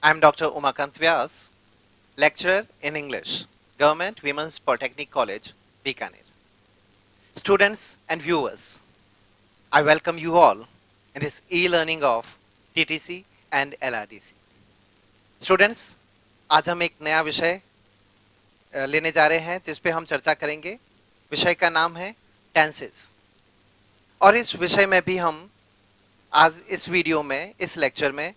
I am Dr. Umakant Vyas, lecturer in English, Government Women's Polytechnic College, Bikaner. Students and viewers, I welcome you all in this e-learning of TTC and LRDC. Students, आज हम एक नया विषय लेने जा रहे हैं जिस पे हम चर्चा करेंगे। विषय का नाम है टेंसेस और इस विषय में भी हम आज इस वीडियो में, इस लेक्चर में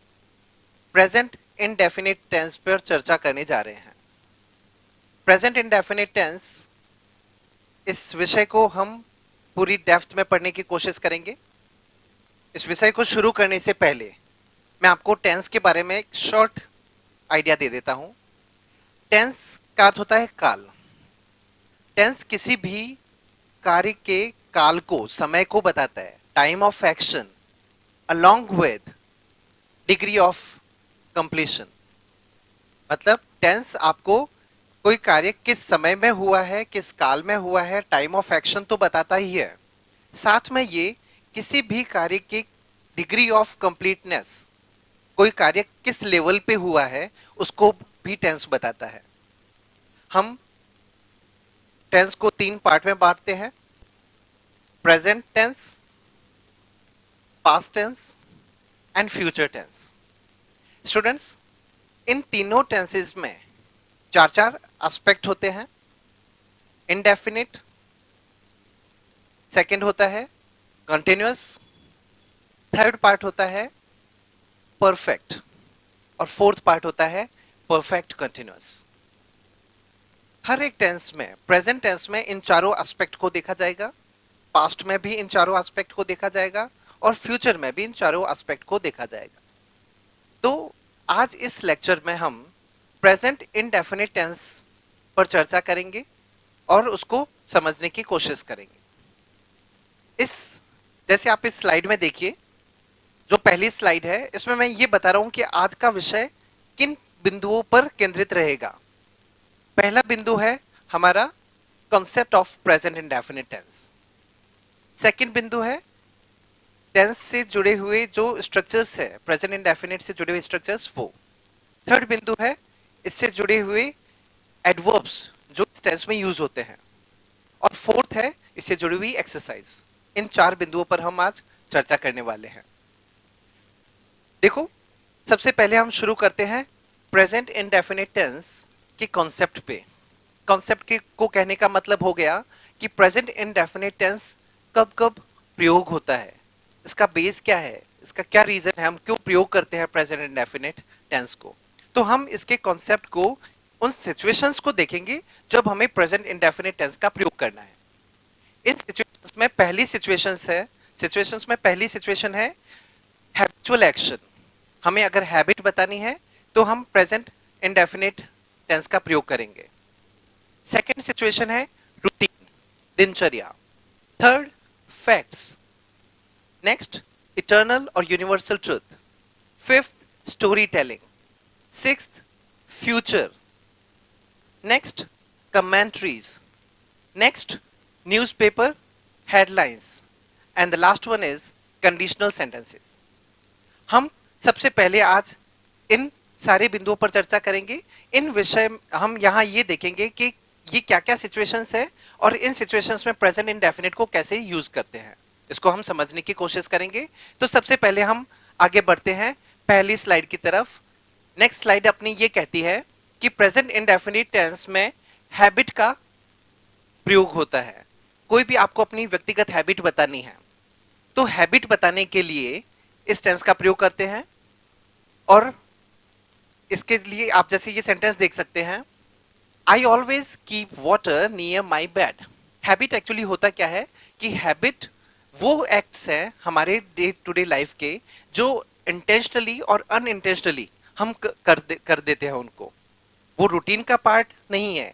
प्रेजेंट इंडेफिनिट टेंस पर चर्चा करने जा रहे हैं। प्रेजेंट इंडेफिनिट टेंस, इस विषय को हम पूरी डेप्थ में पढ़ने की कोशिश करेंगे। इस विषय को शुरू करने से पहले मैं आपको टेंस के बारे में एक शॉर्ट आइडिया दे देता हूं। टेंस का अर्थ होता है काल। टेंस किसी भी कार्य के काल को, समय को बताता है। Time of action along with degree of completion. मतलब टेंस आपको कोई कार्य किस समय में हुआ है, किस काल में हुआ है, टाइम ऑफ एक्शन तो बताता ही है, साथ में ये किसी भी कार्य की डिग्री ऑफ कंप्लीटनेस, कोई कार्य किस लेवल पे हुआ है, उसको भी टेंस बताता है। हम टेंस को 3 पार्ट में बांटते हैं: present tense, past tense and future tense. Students, इन तीनों टेंसेस में चार चार एस्पेक्ट होते हैं। इंडेफिनिट, सेकंड होता है कंटिन्यूअस, थर्ड पार्ट होता है परफेक्ट और फोर्थ पार्ट होता है परफेक्ट कंटिन्यूअस। हर एक टेंस में, प्रेजेंट टेंस में इन चारों एस्पेक्ट को देखा जाएगा, पास्ट में भी इन चारों एस्पेक्ट को देखा जाएगा और फ्यूचर में भी इन चारों एस्पेक्ट को देखा जाएगा। तो आज इस लेक्चर में हम प्रेजेंट इंडेफिनिट टेंस पर चर्चा करेंगे और उसको समझने की कोशिश करेंगे। जैसे आप इस स्लाइड में देखिए, जो पहली स्लाइड है, इसमें मैं ये बता रहा हूं कि आज का विषय किन बिंदुओं पर केंद्रित रहेगा। पहला बिंदु है हमारा concept of present indefinite tense. Second बिंदु है टेंस से जुड़े हुए जो स्ट्रक्चर्स है, प्रेजेंट इंडेफिनिट से जुड़े हुए स्ट्रक्चर्स, वो। थर्ड बिंदु है इससे जुड़े हुए एडवर्ब्स जो इस टेंस में यूज होते हैं, और फोर्थ है इससे जुड़ी हुई एक्सरसाइज। इन 4 बिंदुओं पर हम आज चर्चा करने वाले हैं। देखो, सबसे पहले हम शुरू करते हैं प्रेजेंट इंडेफिनिट टेंस के कॉन्सेप्ट पे। कॉन्सेप्ट को कहने का मतलब हो गया कि प्रेजेंट इंडेफिनिट टेंस कब कब प्रयोग होता है, इसका बेस क्या है, इसका क्या रीजन है, हम क्यों प्रयोग करते हैं प्रेजेंट इंडेफिनिट टेंस को। तो हम इसके कॉन्सेप्ट को, उन सिचुएशंस को देखेंगे जब हमें प्रेजेंट इंडेफिनिट टेंस का प्रयोग करना है। इन सिचुएशंस में पहली सिचुएशन है हैबिचुअल एक्शन। हमें अगर हैबिट बतानी है तो हम प्रेजेंट इंडेफिनिट टेंस का प्रयोग करेंगे। सेकंड सिचुएशन है रूटीन, दिनचर्या। Third, facts. नेक्स्ट, इटर्नल और universal truth. Fifth, story telling. Sixth, future. Next, commentaries. Next, newspaper headlines. And the last one is conditional sentences. हम सबसे पहले आज इन सारे बिंदुओं पर चर्चा करेंगे। इन विषय हम यहां ये देखेंगे कि ये क्या क्या सिचुएशंस है और इन सिचुएशंस में प्रेजेंट इंडेफिनिट को कैसे यूज करते हैं, इसको हम समझने की कोशिश करेंगे। तो सबसे पहले हम आगे बढ़ते हैं पहली स्लाइड की तरफ। नेक्स्ट स्लाइड अपनी ये कहती है कि प्रेजेंट इंडेफिनिट टेंस में हैबिट का प्रयोग होता है। कोई भी आपको अपनी व्यक्तिगत हैबिट बतानी है तो हैबिट बताने के लिए इस टेंस का प्रयोग करते हैं। और इसके लिए आप जैसे ये सेंटेंस देख सकते हैं, आई always keep water near my bed. Habit actually होता क्या है कि हैबिट वो एक्ट्स है हमारे डे टू डे लाइफ के जो इंटेंशनली और अनइंटेंशनली हम कर देते हैं उनको। वो रूटीन का पार्ट नहीं है,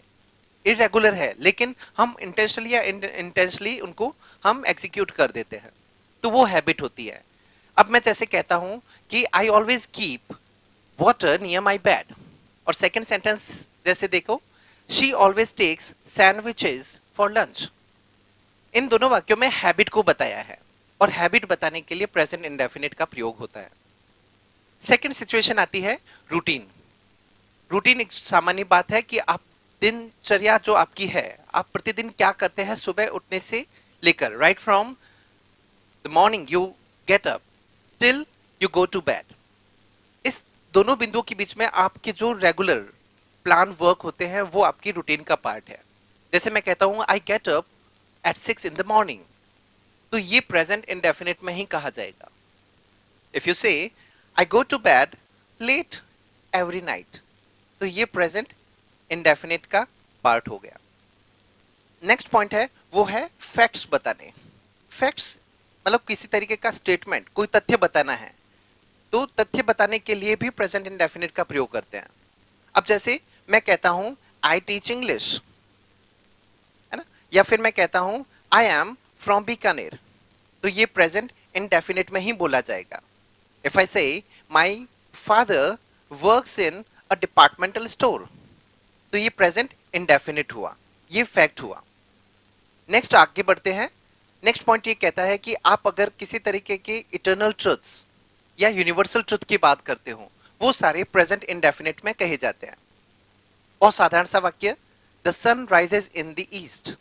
इरेगुलर है, लेकिन हम इंटेंशनली या इंटेंशनली उनको हम एग्जीक्यूट कर देते हैं, तो वो हैबिट होती है। अब मैं जैसे कहता हूं कि I always keep water near my bed, और सेकेंड सेंटेंस जैसे देखो, she always takes sandwiches for lunch. इन दोनों वाक्यों में हैबिट को बताया है और हैबिट बताने के लिए प्रेजेंट इंडेफिनिट का प्रयोग होता है। सेकंड सिचुएशन आती है रूटीन। रूटीन एक सामान्य बात है कि आप दिनचर्या जो आपकी है, आप प्रतिदिन क्या करते हैं सुबह उठने से लेकर, right from the morning you get up till you go to bed. इस दोनों बिंदुओं के बीच में आपके जो रेगुलर प्लान वर्क होते हैं वो आपकी रूटीन का पार्ट है। जैसे मैं कहता हूं I get up at 6 in the morning, तो ये प्रेजेंट इंडेफिनिट में ही कहा जाएगा। If you say I go to bed late every night, तो ये प्रेजेंट इंडेफिनिट का पार्ट हो गया। नेक्स्ट पॉइंट है वो है फैक्ट्स बताने। फैक्ट्स मतलब किसी तरीके का स्टेटमेंट, कोई तथ्य बताना है, तो तथ्य बताने के लिए भी प्रेजेंट इंडेफिनिट का प्रयोग करते हैं। अब जैसे मैं कहता हूं आई टीच इंग्लिश, है ना, या फिर मैं कहता हूं आई एम फ्रॉम बीकानेर, तो ये प्रेजेंट इंडेफिनिट में ही बोला जाएगा। इफ आई से my father works in a departmental store, तो ये प्रेजेंट इंडेफिनिट हुआ, ये फैक्ट हुआ। नेक्स्ट आगे बढ़ते हैं। नेक्स्ट पॉइंट ये कहता है कि आप अगर किसी तरीके के इटर्नल ट्रुथ्स या यूनिवर्सल ट्रुथ की बात करते हो, वो सारे प्रेजेंट इंडेफिनिट में कहे जाते हैं। और साधारण सा वाक्य, the sun rises in the east,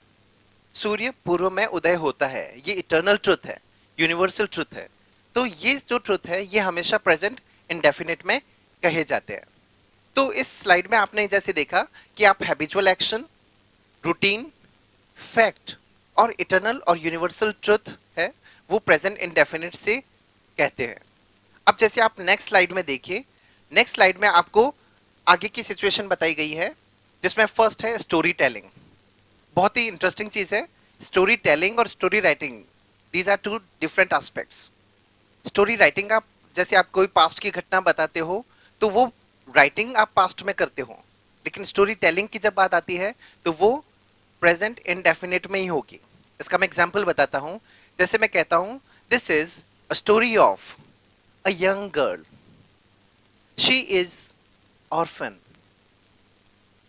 सूर्य पूर्व में उदय होता है, ये इटर्नल ट्रुथ है, यूनिवर्सल ट्रुथ है। तो ये जो ट्रुथ है ये हमेशा प्रेजेंट इंडेफिनिट में कहे जाते हैं। तो इस स्लाइड में आपने जैसे देखा कि आप हैबिचुअल एक्शन, रूटीन, फैक्ट और इटर्नल और यूनिवर्सल ट्रुथ है वो प्रेजेंट इंडेफिनिट से कहते हैं। अब जैसे आप नेक्स्ट स्लाइड में देखिए, नेक्स्ट स्लाइड में आपको आगे की सिचुएशन बताई गई है, जिसमें फर्स्ट है स्टोरी टेलिंग। बहुत ही इंटरेस्टिंग चीज है स्टोरी टेलिंग और story writing, these are two different aspects. Story writing आप जैसे आप कोई पास्ट की घटना बताते हो तो वो राइटिंग आप पास्ट में करते हो, लेकिन स्टोरी टेलिंग की जब बात आती है तो वो प्रेजेंट इंडेफिनिट में ही होगी। इसका मैं एग्जांपल बताता हूं। जैसे मैं कहता हूं this is a story of a young girl, she is orphan,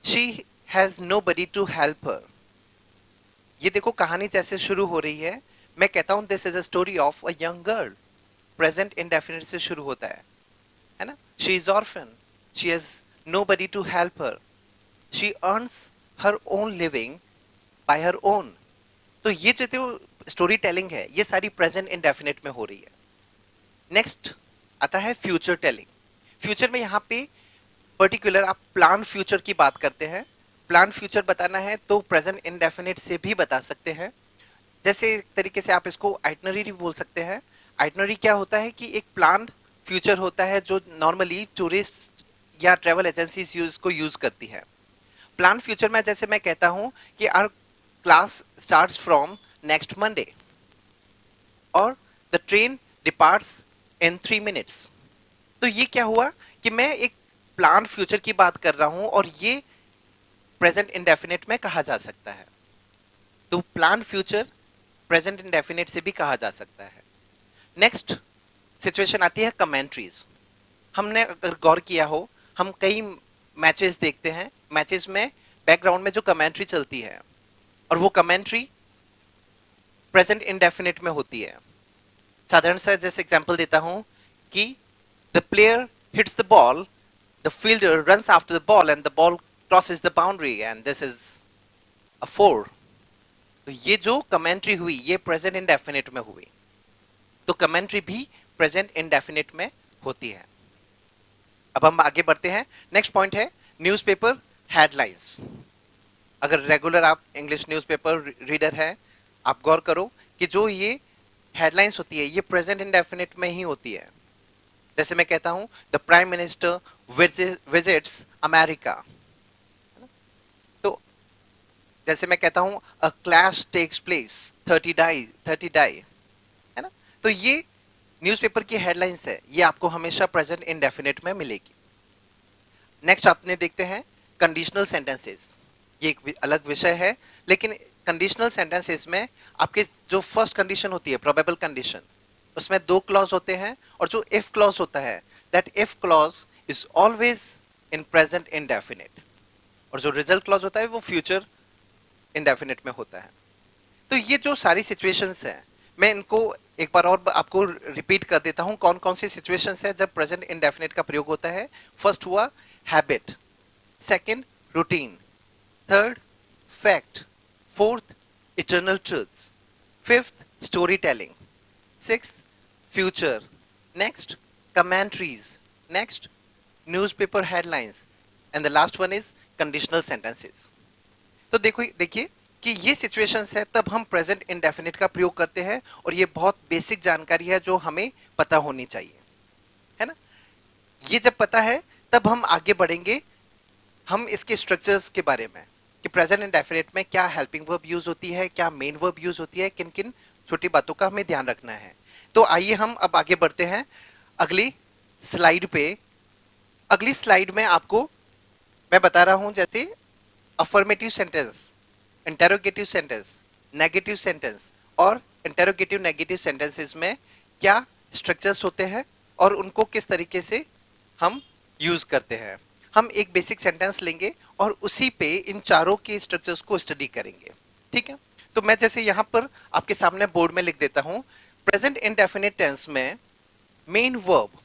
she has nobody to help her. ये देखो कहानी जैसे शुरू हो रही है, मैं कहता हूं this is a story of a young girl, present indefinite से शुरू होता है ना। She is orphan, she has nobody to help her, she earns her own living by her own. तो ये जो स्टोरी टेलिंग है ये सारी प्रेजेंट इंडेफिनिट में हो रही है। नेक्स्ट आता है फ्यूचर टेलिंग। फ्यूचर में यहां पे पर्टिकुलर आप प्लान फ्यूचर की बात करते हैं। प्लान फ्यूचर बताना है तो प्रेजेंट इंडेफिनिट से भी बता सकते हैं। जैसे एक तरीके से आप इसको आइटनरी भी बोल सकते हैं। आइटनरी क्या होता है कि एक प्लान फ्यूचर होता है जो नॉर्मली टूरिस्ट या ट्रेवल एजेंसीज को यूज करती है। प्लान फ्यूचर में जैसे मैं कहता हूं कि our class starts from next Monday और the train departs in 3 minutes. तो ये क्या हुआ कि मैं एक प्लान फ्यूचर की बात कर रहा हूं और ये प्रेजेंट इंडेफिनिट में कहा जा सकता है। तो प्लान फ्यूचर प्रेजेंट इंडेफिनिट से भी कहा जा सकता है। नेक्स्ट सिचुएशन आती है कमेंट्रीज। हमने अगर गौर किया हो, हम कई मैचेस देखते हैं, मैचेस में बैकग्राउंड में जो कमेंट्री चलती है और वो कमेंट्री प्रेजेंट इंडेफिनिट में होती है। साधारण सा जैसे एग्जांपल देता हूं कि the player hits the ball, the fielder runs after the ball and the ball crosses the boundary and this is अ 4। तो ये जो कमेंट्री हुई ये प्रेजेंट इंडेफिनिट में हुई। तो कमेंट्री भी प्रेजेंट इंडेफिनिट में होती है। अब हम आगे बढ़ते हैं। नेक्स्ट पॉइंट है न्यूज़पेपर हेडलाइंस। अगर रेगुलर आप इंग्लिश न्यूज़पेपर रीडर है, आप गौर करो कि जो ये हेडलाइंस होती है ये प्रेजेंट इंडेफिनिट में ही होती है। जैसे मैं कहता हूं the prime minister visits America, तो जैसे मैं कहता हूं a clash takes place, 30 die, है ना। तो ये न्यूज़पेपर की हेडलाइंस है, ये आपको हमेशा प्रेजेंट इंडेफिनिट में मिलेगी। नेक्स्ट आपने देखते हैं कंडीशनल सेंटेंसेस। ये एक अलग विषय है, लेकिन कंडीशनल सेंटेंसेस में आपके जो फर्स्ट कंडीशन होती है प्रोबेबल कंडीशन, उसमें 2 क्लॉज होते हैं और जो इफ क्लॉज होता है that if clause is always in present indefinite, और जो रिजल्ट क्लॉज होता है वो फ्यूचर इंडेफिनिट में होता है। तो ये जो सारी सिचुएशंस हैं मैं इनको एक बार और आपको रिपीट कर देता हूं, कौन कौन सी सिचुएशंस है जब प्रेजेंट इंडेफिनिट का प्रयोग होता है। फर्स्ट हुआ habit, second routine, third fact, fourth eternal truths, fifth story telling, sixth future, next commentaries, next newspaper headlines, and the last one is conditional sentences. तो देखो देखिए कि ये सिचुएशंस है तब हम प्रेजेंट इंडेफिनिट का प्रयोग करते हैं, और ये बहुत बेसिक जानकारी है जो हमें पता होनी चाहिए, है ना। ये जब पता है तब हम आगे बढ़ेंगे हम इसके स्ट्रक्चर्स के बारे में कि प्रेजेंट इंडेफिनिट में क्या हेल्पिंग वर्ब यूज होती है, क्या मेन वर्ब यूज होती है, किन किन छोटी बातों का हमें ध्यान रखना है। तो आइए हम अब आगे बढ़ते हैं अगली स्लाइड पे। अगली स्लाइड में आपको मैं बता रहा हूं जैसे affirmative sentence, interrogative sentence, negative sentence और इंटेरोगेटिव नेगेटिव सेंटेंसेस में क्या स्ट्रक्चर्स होते हैं और उनको किस तरीके से हम यूज करते हैं। हम एक बेसिक सेंटेंस लेंगे और उसी पे इन चारों के स्ट्रक्चर्स को स्टडी करेंगे, ठीक है। तो मैं जैसे यहां पर आपके सामने बोर्ड में लिख देता हूं, प्रेजेंट इंडेफिनिट टेंस में मेन वर्ब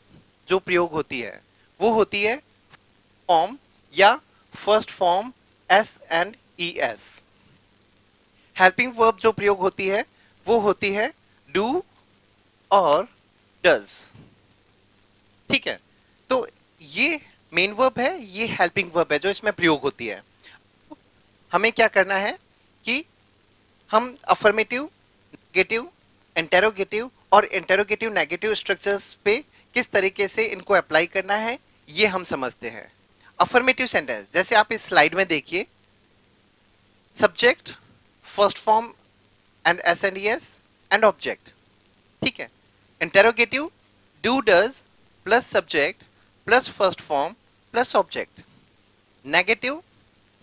जो प्रयोग होती है वो होती है फॉर्म या first form S and E S. Helping verb जो प्रयोग होती है वो होती है डू और डज, ठीक है। तो ये मेन वर्ब है, ये हेल्पिंग वर्ब है जो इसमें प्रयोग होती है। हमें क्या करना है कि हम अफर्मेटिव, नेगेटिव, इंटेरोगेटिव और इंटेरोगेटिव नेगेटिव स्ट्रक्चर्स पे किस तरीके से इनको अप्लाई करना है ये हम समझते हैं। अफर्मेटिव सेंटेंस जैसे आप इस स्लाइड में देखिए, subject, first form and S and S and object, ठीक है। Interrogative do does plus subject plus first form plus object. Negative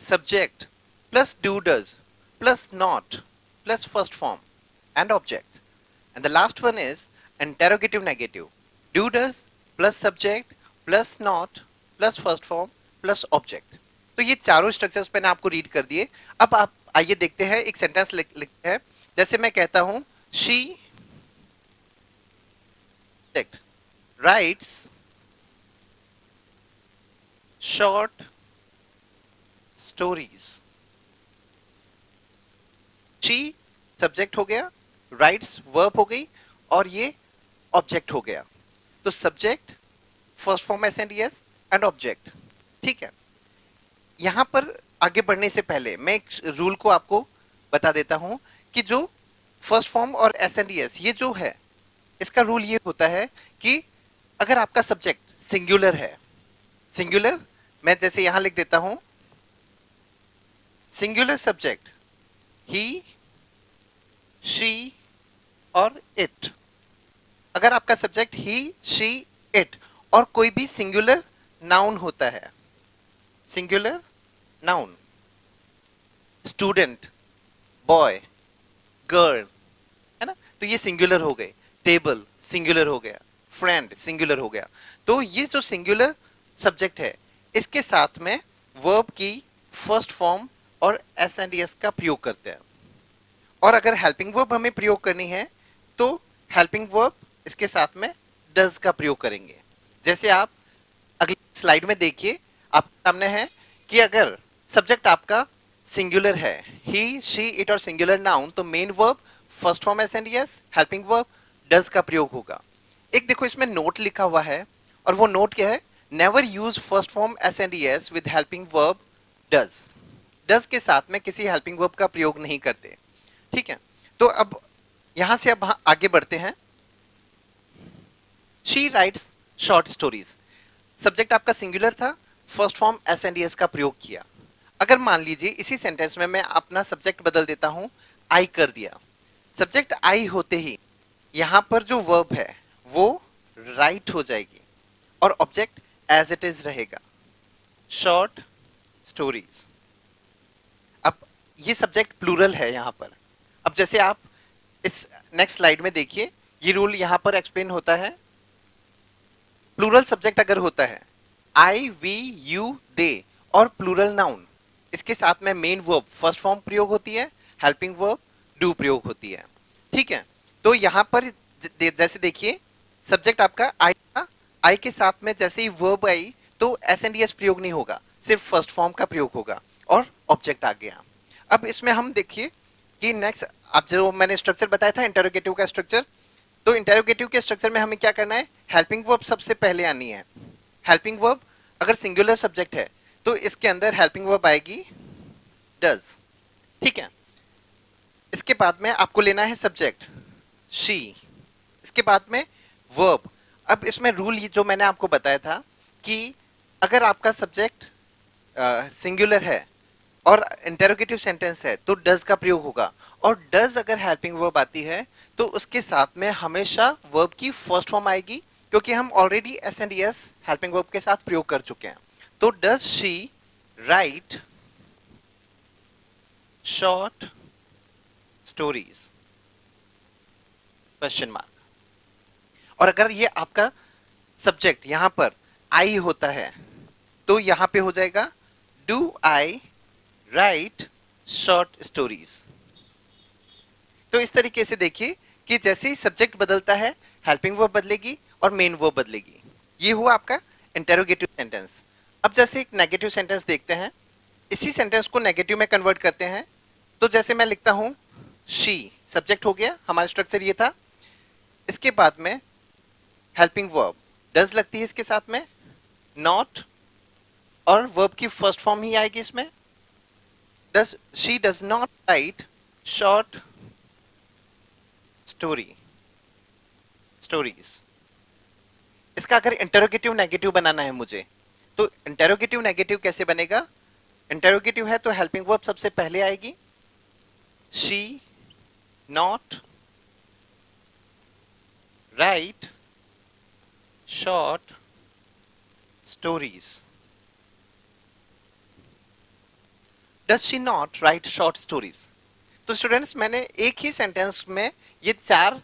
subject plus do does plus not plus first form and object. And the last one is interrogative negative. Do does plus subject plus not plus first form plus object. तो ये चारों structures मैंने आपको read कर दिए। अब आप आइए देखते हैं एक सेंटेंस लिखते हैं। जैसे मैं कहता हूं she writes short stories. she subject हो गया, राइट्स वर्ब हो गई और ये ऑब्जेक्ट हो गया। तो subject, first form S and S and object, ठीक है। यहां पर आगे बढ़ने से पहले मैं एक रूल को आपको बता देता हूं कि जो फर्स्ट फॉर्म और एस एंड एस ये जो है इसका रूल ये होता है कि अगर आपका सब्जेक्ट सिंगुलर है, सिंगुलर मैं जैसे यहां लिख देता हूं सिंगुलर सब्जेक्ट ही, शी और इट। अगर आपका सब्जेक्ट ही, शी, इट और कोई भी सिंगुलर नाउन होता है, singular noun, student, boy, girl, है ना, तो ये सिंगुलर हो गए। टेबल सिंगुलर हो गया, फ्रेंड सिंगुलर हो गया। तो ये जो सिंगुलर सब्जेक्ट है इसके साथ में वर्ब की फर्स्ट फॉर्म और एस एंड एस का प्रयोग करते हैं। और अगर हेल्पिंग वर्ब हमें प्रयोग करनी है तो हेल्पिंग वर्ब इसके साथ में डज का प्रयोग करेंगे। जैसे आप अगली स्लाइड में देखिए, आपके सामने है कि अगर सब्जेक्ट आपका सिंगुलर है, ही, शी, इट और सिंगुलर नाउन, तो main verb first form S and S, helping verb does का प्रयोग होगा। एक देखो इसमें नोट लिखा हुआ है और वो नोट क्या है, never use first form S and S with helping verb does. Does के साथ में किसी हेल्पिंग वर्ब का प्रयोग नहीं करते, ठीक है। तो अब यहां से अब आगे बढ़ते हैं। She writes short stories, subject आपका सिंगुलर था, first form S and S का प्रयोग किया। अगर मान लीजिए इसी सेंटेंस में मैं अपना सब्जेक्ट बदल देता हूं, आई कर दिया, सब्जेक्ट आई होते ही यहां पर जो वर्ब है वो राइट हो जाएगी और ऑब्जेक्ट एज इट इज रहेगा, शॉर्ट स्टोरीज। अब ये सब्जेक्ट प्लूरल है यहां पर। अब जैसे आप इस नेक्स्ट स्लाइड में देखिए, ये रूल यहां पर एक्सप्लेन होता है। प्लूरल सब्जेक्ट अगर होता है आई, वी, यू, दे और प्लूरल नाउन, इसके साथ में मेन वर्ब फर्स्ट फॉर्म प्रयोग होती है, हेल्पिंग वर्ब डू प्रयोग होती है, ठीक है। तो यहां पर जैसे देखिए सब्जेक्ट आपका आई था, आई के साथ में जैसे ही वर्ब आई तो एस एंड एस प्रयोग नहीं होगा, सिर्फ फर्स्ट फॉर्म का प्रयोग होगा और ऑब्जेक्ट आ गया। अब इसमें हम देखिए कि नेक्स्ट, अब जो मैंने स्ट्रक्चर बताया था इंटरोगेटिव का स्ट्रक्चर, तो इंटरोगेटिव के स्ट्रक्चर में हमें क्या करना है, हेल्पिंग वर्ब सबसे पहले आनी है। हेल्पिंग वर्ब अगर सिंगुलर सब्जेक्ट है तो इसके अंदर हेल्पिंग वर्ब आएगी डज, ठीक है। इसके बाद में आपको लेना है सब्जेक्ट शी, इसके बाद में वर्ब। अब इसमें रूल जो मैंने आपको बताया था कि अगर आपका सब्जेक्ट सिंगुलर है और इंटरोगेटिव सेंटेंस है तो डज का प्रयोग होगा, और डज अगर हेल्पिंग वर्ब आती है तो उसके साथ में हमेशा वर्ब की फर्स्ट फॉर्म आएगी, क्योंकि हम already S and S helping verb के साथ प्रयोग कर चुके हैं। तो does she write short stories, question mark. और अगर ये आपका सब्जेक्ट यहां पर आई होता है तो यहां पे हो जाएगा do I right short stories. तो इस तरीके से देखिए कि जैसे ही सब्जेक्ट बदलता है हेल्पिंग वर्ब बदलेगी और मेन वर्ब बदलेगी। ये हुआ आपका इंटरोगेटिव सेंटेंस। अब जैसे एक नेगेटिव सेंटेंस देखते हैं, इसी सेंटेंस को नेगेटिव में कन्वर्ट करते हैं। तो जैसे मैं लिखता हूं शी, सब्जेक्ट हो गया, हमारा स्ट्रक्चर ये था। इसके बाद में हेल्पिंग वर्ब डज लगती है इसके साथ में, नॉट, और वर्ब की फर्स्ट फॉर्म ही आएगी इसमें, does she does not right short stories. इसका अगर इंटरोगेटिव नेगेटिव बनाना है मुझे, तो इंटरोगेटिव नेगेटिव कैसे बनेगा, इंटरोगेटिव है तो हेल्पिंग वर्ब सबसे पहले आएगी, she not right short stories. Does she not right short stories. तो स्टूडेंट्स मैंने एक ही सेंटेंस में ये चार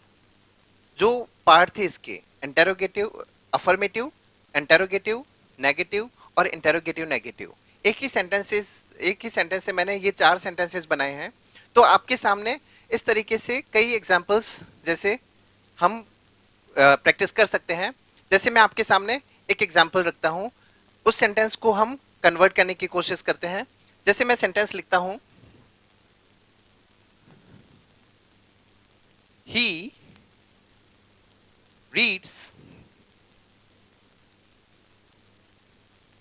जो पार्ट थे इसके, इंटरोगेटिव, अफर्मेटिव, इंटरोगेटिव नेगेटिव और इंटरोगेटिव नेगेटिव, एक ही सेंटेंस से मैंने ये चार सेंटेंसेस बनाए हैं। तो आपके सामने इस तरीके से कई एग्जांपल्स जैसे हम प्रैक्टिस कर सकते हैं। जैसे मैं आपके सामने एक एग्जांपल रखता हूं, उस सेंटेंस को हम कन्वर्ट करने की कोशिश करते हैं। जैसे मैं सेंटेंस लिखता हूं, he reads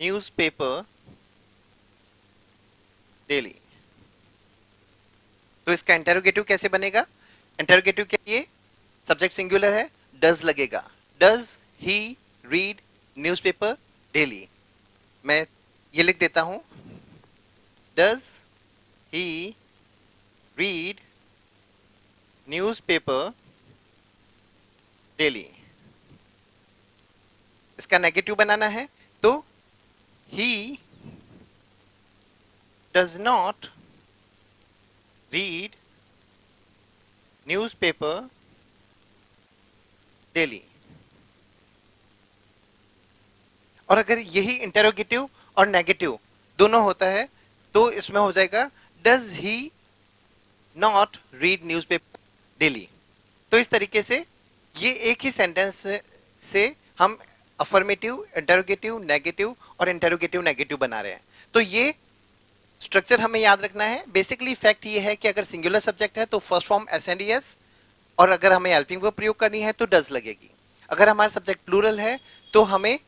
newspaper daily। तो इसका इंटरोगेटिव कैसे बनेगा, इंटरोगेटिव के लिए सब्जेक्ट सिंगुलर है, डज लगेगा, does he read newspaper daily. मैं ये लिख देता हूं, does he read newspaper daily. इसका नेगेटिव बनाना है तो he does not read newspaper daily. और अगर यही इंटरोगेटिव और नेगेटिव दोनों होता है तो इसमें हो जाएगा does he not read newspaper daily. तो इस तरीके से ये एक ही सेंटेंस से हम अफर्मेटिव, इंटरोगेटिव नेगेटिव और इंटरोगेटिव नेगेटिव बना रहे हैं। तो ये स्ट्रक्चर हमें याद रखना है। बेसिकली फैक्ट ये है कि अगर सिंगुलर सब्जेक्ट है तो first form S and S, और अगर हमें हेल्पिंग वर्ब प्रयोग करनी है तो डज लगेगी। अगर हमारा सब्जेक्ट प्लूरल है तो हमें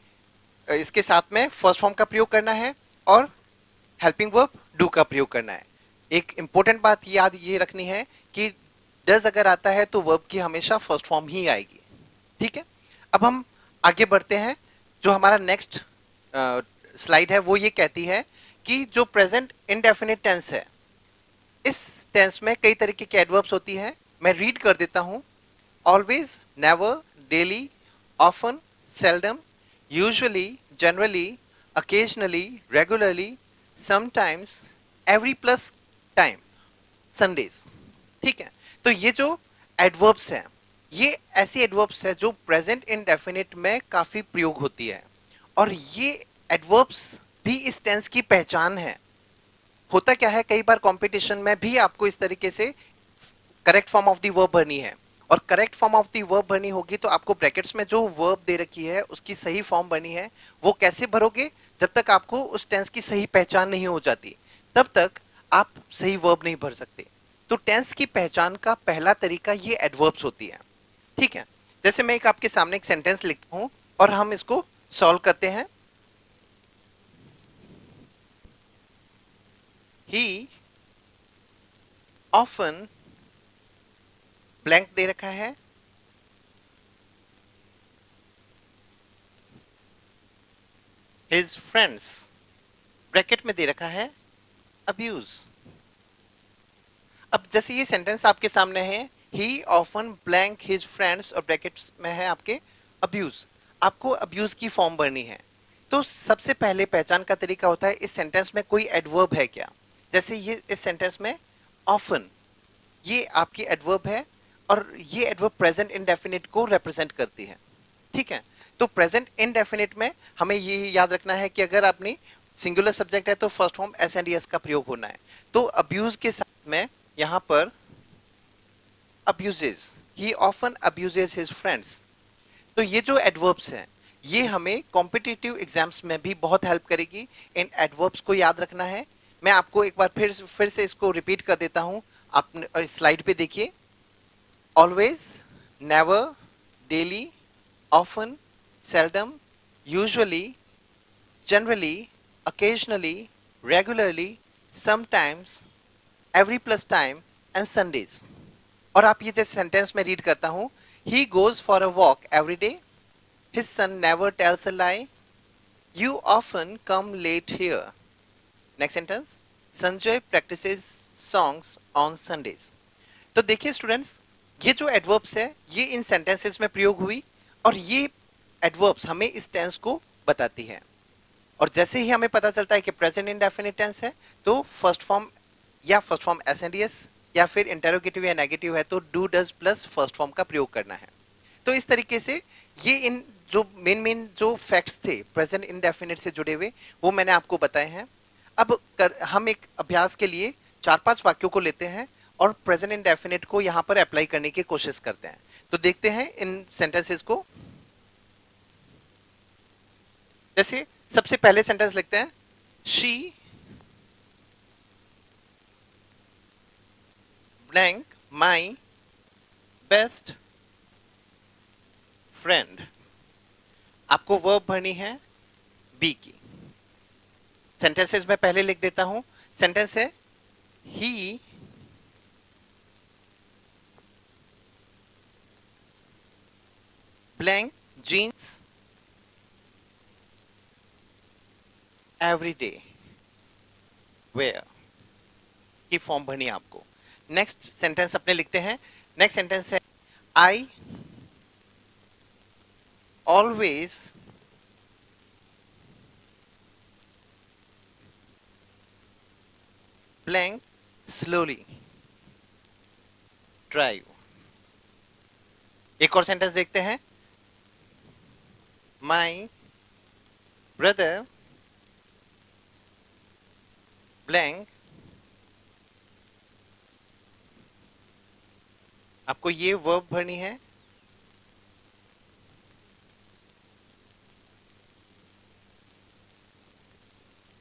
इसके साथ में फर्स्ट फॉर्म का प्रयोग करना है और हेल्पिंग वर्ब डू का प्रयोग करना है। एक इंपॉर्टेंट बात याद ये रखनी है कि डज अगर आता है तो वर्ब की हमेशा फर्स्ट फॉर्म ही आएगी, ठीक है। अब हम आगे बढ़ते हैं। जो हमारा नेक्स्ट स्लाइड है वो ये कहती है कि जो प्रेजेंट इंडेफिनिट टेंस है, इस टेंस में कई तरीके के एडवर्ब्स होती है। मैं रीड कर देता हूं, always, never, daily, often, seldom, usually, generally, occasionally, regularly, sometimes, every plus time, Sundays, ठीक है। तो ये जो एडवर्ब्स हैं, ये ऐसी एडवर्ब्स है जो प्रेजेंट इंडेफिनिट में काफी प्रयोग होती है, और ये एडवर्ब्स भी इस टेंस की पहचान है। होता क्या है, कई बार कंपटीशन में भी आपको इस तरीके से correct form of the verb भरनी है, और correct form of the verb भरनी होगी तो आपको ब्रैकेट्स में जो वर्ब दे रखी है उसकी सही फॉर्म बनी है वो कैसे भरोगे, जब तक आपको उस टेंस की सही पहचान नहीं हो जाती तब तक आप सही वर्ब नहीं भर सकते। तो टेंस की पहचान का पहला तरीका ये एडवर्ब्स होती है। ठीक है, जैसे मैं एक आपके सामने एक सेंटेंस लिखता हूं और हम इसको सॉल्व करते हैं। ही ऑफन ब्लैंक दे रखा है, हिज फ्रेंड्स ब्रैकेट में दे रखा है अब्यूज। अब जैसे ये सेंटेंस आपके सामने है, ही ऑफन ब्लैंक हिज फ्रेंड्स और ब्रैकेट्स में है आपके अब्यूज। आपको अब्यूज की फॉर्म भरनी है। तो सबसे पहले पहचान का तरीका होता है इस सेंटेंस में कोई एडवर्ब है क्या। जैसे ये इस सेंटेंस में ऑफन, ये आपकी एडवर्ब है और ये एडवर्ब प्रेजेंट इंडेफिनिट को रिप्रेजेंट करती है। ठीक है, तो प्रेजेंट इंडेफिनिट में हमें ये याद रखना है कि अगर आपने सिंगुलर सब्जेक्ट है तो first form S and S का प्रयोग होना है। तो अब्यूज के साथ में यहां पर अब्यूजेस, ही ऑफन अब्यूजेस हिज फ्रेंड्स। तो ये जो एडवर्ब्स हैं ये हमें कॉम्पिटिटिव एग्जाम्स में भी बहुत हेल्प करेगी। इन एडवर्ब्स को याद रखना है। मैं आपको एक बार फिर से इसको रिपीट कर देता हूं। आप स्लाइड पे देखिए। Always, never, daily, often, seldom, usually, generally, occasionally, regularly, sometimes, every plus time and Sundays। और आप ये जैसे सेंटेंस में रीड करता हूं, he goes for a walk every day, his son never tells a lie, you often come late here। Next sentence, Sanjay practices songs on Sundays। तो देखिए students, ये जो एडवर्ब्स है ये इन सेंटेंसेस में प्रयोग हुई और ये एडवर्ब्स हमें इस टेंस को बताती है। और जैसे ही हमें पता चलता है कि प्रेजेंट इंडेफिनिट टेंस है तो फर्स्ट फॉर्म या first form S and S या फिर इंटेरोगेटिव या नेगेटिव है तो do does plus first form का प्रयोग करना है। तो इस तरीके से ये इन जो मेन जो फैक्ट्स थे प्रेजेंट इंडेफिनिट से जुड़े हुए वो मैंने आपको बताए हैं। अब हम एक अभ्यास के लिए 4-5 वाक्यों को लेते हैं और प्रेजेंट इंडेफिनिट को यहां पर अप्लाई करने की कोशिश करते हैं। तो देखते हैं इन सेंटेंसेस को। जैसे सबसे पहले सेंटेंस लिखते हैं, she blank my best friend. आपको वर्ब भरनी है बी की। सेंटेंसेस में पहले लिख देता हूं। सेंटेंस है, he blank jeans every day wear की फॉर्म भरनी है आपको। नेक्स्ट सेंटेंस अपने लिखते हैं। नेक्स्ट सेंटेंस है, आई ऑलवेज ब्लैंक स्लोली ड्राइव। एक और सेंटेंस देखते हैं, माई ब्रदर ब्लैंक। आपको ये वर्ब भरनी है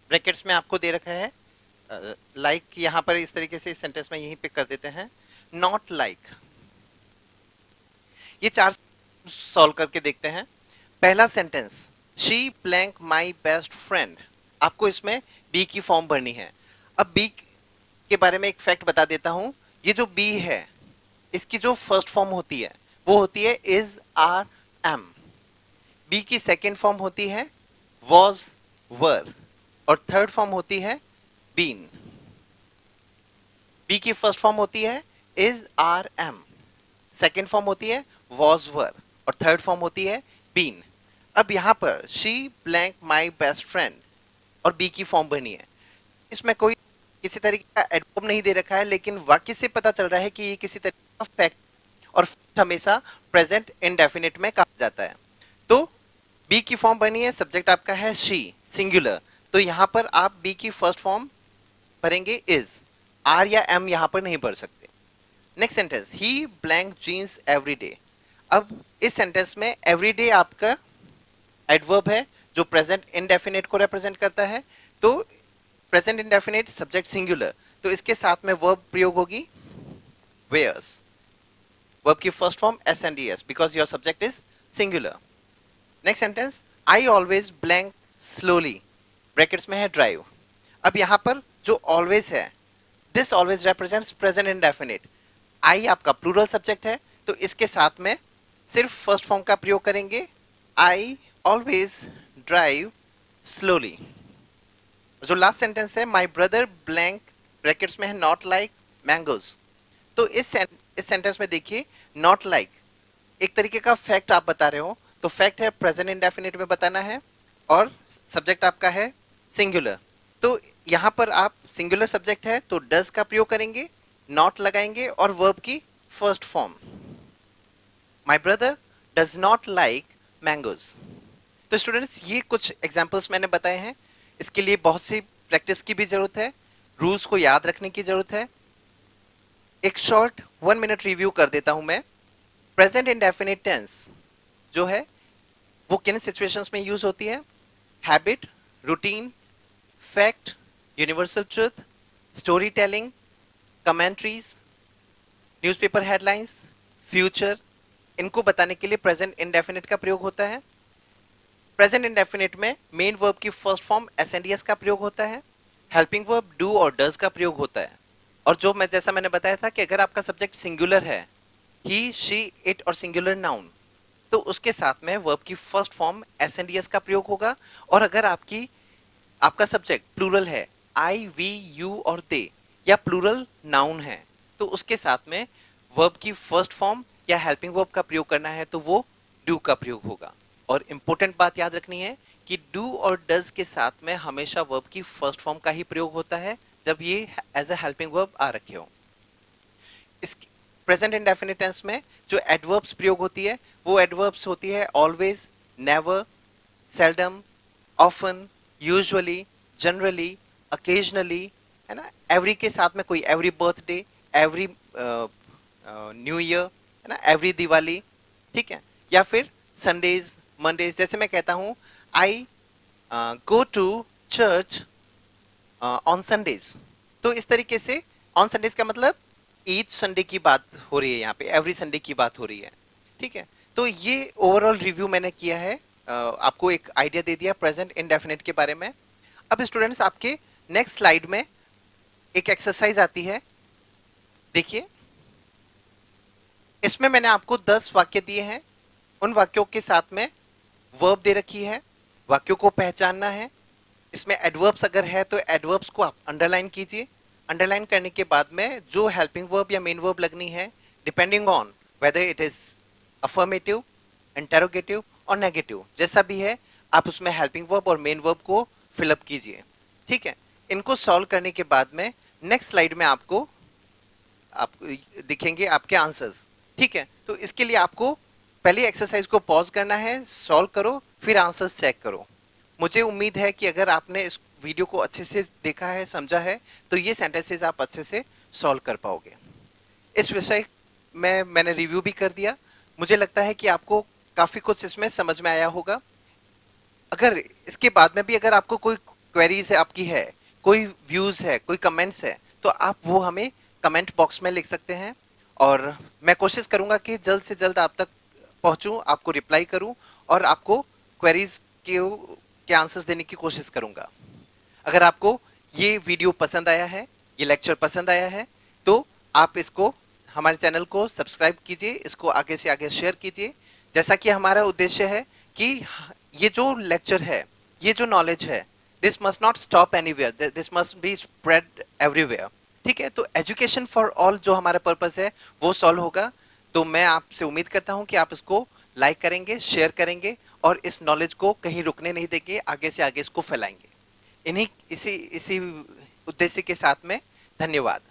ब्रैकेट्स में आपको दे रखा है लाइक यहां पर इस तरीके से इस सेंटेंस में यहीं पे कर देते हैं, नॉट लाइक। ये 4 सॉल्व करके देखते हैं। पहला sentence, she blank my best friend. आपको इसमें बी की फॉर्म भरनी है। अब बी के बारे में एक फैक्ट बता देता हूं। ये जो बी है इसकी जो फर्स्ट फॉर्म होती है वो होती है इज, आर, एम। बी की सेकेंड फॉर्म होती है वॉज, वर और थर्ड फॉर्म होती है बीन। बी की फर्स्ट फॉर्म होती है is, are, am, second form होती है वॉज, वर और थर्ड फॉर्म होती है बीन। अब यहां पर she blank my best friend और बी की फॉर्म बनी है। इसमें कोई किसी तरीके का एडवर्ब नहीं दे रखा है लेकिन वाक्य से पता चल रहा है कि ये किसी तरीके का फैक्ट और फैक्ट हमेशा प्रेजेंट इंडेफिनिट में कहा जाता है। तो बी की फॉर्म बनी है, सब्जेक्ट आपका है शी सिंगुलर, तो यहां पर आप बी की फर्स्ट फॉर्म भरेंगे इज, आर या एम यहां पर नहीं भर सकते। नेक्स्ट सेंटेंस, ही ब्लैंक जीन्स एवरी डे। अब इस सेंटेंस में एवरी डे आपका एडवर्ब है जो प्रेजेंट इंडेफिनिट को रिप्रेजेंट करता है। तो प्रेजेंट इंडेफिनिट सब्जेक्ट सिंगुलर, तो इसके साथ में वर्ब प्रयोग होगी वेयर्स। वर्ब की first form S and S because your subject is singular. Next sentence, I always blank slowly, brackets में है ड्राइव। अब यहां पर जो ऑलवेज है, this always represents present indefinite. I आपका प्लूरल सब्जेक्ट है, तो इसके साथ में सिर्फ फर्स्ट फॉर्म का प्रयोग करेंगे, आई ऑलवेज ड्राइव स्लोली। जो लास्ट सेंटेंस है, माई ब्रदर ब्लैंक, ब्रैकेट्स में है नॉट लाइक मैंगोज। तो इस सेंटेंस में देखिए, नॉट लाइक एक तरीके का फैक्ट आप बता रहे हो, तो फैक्ट है प्रेजेंट इंडेफिनिट में बताना है और सब्जेक्ट आपका है सिंगुलर। तो यहां पर आप सिंगुलर सब्जेक्ट है तो डज का प्रयोग करेंगे, नॉट लगाएंगे और वर्ब की first form. My brother does not like mangoes. तो स्टूडेंट्स, ये कुछ एग्जाम्पल्स मैंने बताए हैं, इसके लिए बहुत सी प्रैक्टिस की भी जरूरत है, रूल्स को याद रखने की जरूरत है। एक शॉर्ट 1 मिनट रिव्यू कर देता हूं मैं। प्रेजेंट इंडेफिनिट टेंस जो है वो किन सिचुएशंस में यूज होती है? Habit, routine, fact, universal truth, story telling, commentaries, newspaper headlines, future, इनको बताने के लिए प्रेजेंट इंडेफिनिट का प्रयोग होता है। प्रेजेंट इंडेफिनिट में मेन वर्ब की first form S and S का प्रयोग होता है, हेल्पिंग वर्ब डू और डज का प्रयोग होता है। और जो जैसा मैंने बताया था कि अगर आपका सब्जेक्ट सिंगुलर है, ही, शी, इट और सिंगुलर नाउन, तो उसके साथ में वर्ब की first form S and S का प्रयोग होगा। और अगर आपका सब्जेक्ट प्लूरल है, आई, वी, यू और दे, या प्लूरल नाउन है, तो उसके साथ में वर्ब की फर्स्ट फॉर्म या हेल्पिंग वर्ब का प्रयोग करना है तो वो डू का प्रयोग होगा। और इंपॉर्टेंट बात याद रखनी है कि डू और डज के साथ में हमेशा वर्ब की फर्स्ट फॉर्म का ही प्रयोग होता है जब ये एज अ हेल्पिंग वर्ब आ रखे हो। इस प्रेजेंट इंडेफिनिट टेंस में जो एडवर्ब्स प्रयोग होती है वो एडवर्ब्स होती है always, never, seldom, often, usually, generally, occasionally, है ना। एवरी के साथ में कोई every birthday, every new year, है ना, एवरी दिवाली, ठीक है। या फिर संडेज, मंडेज, जैसे मैं कहता हूं I go to church on Sundays, तो इस तरीके से ऑन संडेज का मतलब ईच संडे की बात हो रही है, यहाँ पे एवरी संडे की बात हो रही है, ठीक है। तो ये ओवरऑल रिव्यू मैंने किया है, आपको एक आइडिया दे दिया प्रेजेंट इंडेफिनिट के बारे में। अब स्टूडेंट्स, आपके नेक्स्ट स्लाइड में एक एक्सरसाइज आती है, देखिए। इसमें मैंने आपको 10 वाक्य दिए हैं, उन वाक्यों के साथ में वर्ब दे रखी है, वाक्यों को पहचानना है। इसमें एडवर्ब्स अगर है तो एडवर्ब्स को आप अंडरलाइन कीजिए। अंडरलाइन करने के बाद में जो हेल्पिंग वर्ब या मेन वर्ब लगनी है, depending on whether it is affirmative, interrogative और नेगेटिव, जैसा भी है आप उसमें हेल्पिंग वर्ब और मेन वर्ब को फिलअप कीजिए, ठीक है। इनको सॉल्व करने के बाद में नेक्स्ट स्लाइड में आपको दिखेंगे आपके आंसर्स, ठीक है। तो इसके लिए आपको पहले एक्सरसाइज को पॉज करना है, सॉल्व करो, फिर आंसर्स चेक करो। मुझे उम्मीद है कि अगर आपने इस वीडियो को अच्छे से देखा है, समझा है, तो ये सेंटेंसेस आप अच्छे से सॉल्व कर पाओगे। इस विषय में मैंने रिव्यू भी कर दिया, मुझे लगता है कि आपको काफी कुछ इसमें समझ में आया होगा। अगर इसके बाद में भी अगर आपको कोई क्वेरीज है आपकी है, कोई व्यूज है, कोई कमेंट्स है, तो आप वो हमें कमेंट बॉक्स में लिख सकते हैं और मैं कोशिश करूंगा कि जल्द से जल्द आप तक पहुंचूं, आपको रिप्लाई करूं और आपको क्वेरीज के आंसर्स देने की कोशिश करूंगा। अगर आपको ये वीडियो पसंद आया है, ये लेक्चर पसंद आया है, तो आप इसको, हमारे चैनल को सब्सक्राइब कीजिए, इसको आगे से आगे शेयर कीजिए। जैसा कि हमारा उद्देश्य है कि ये जो लेक्चर है, ये जो नॉलेज है, this must not stop anywhere, this must be spread everywhere, ठीक है। तो एजुकेशन फॉर ऑल जो हमारा पर्पस है वो सॉल्व होगा। तो मैं आपसे उम्मीद करता हूं कि आप इसको लाइक करेंगे, शेयर करेंगे और इस नॉलेज को कहीं रुकने नहीं देंगे, आगे से आगे इसको फैलाएंगे। इसी उद्देश्य के साथ में धन्यवाद।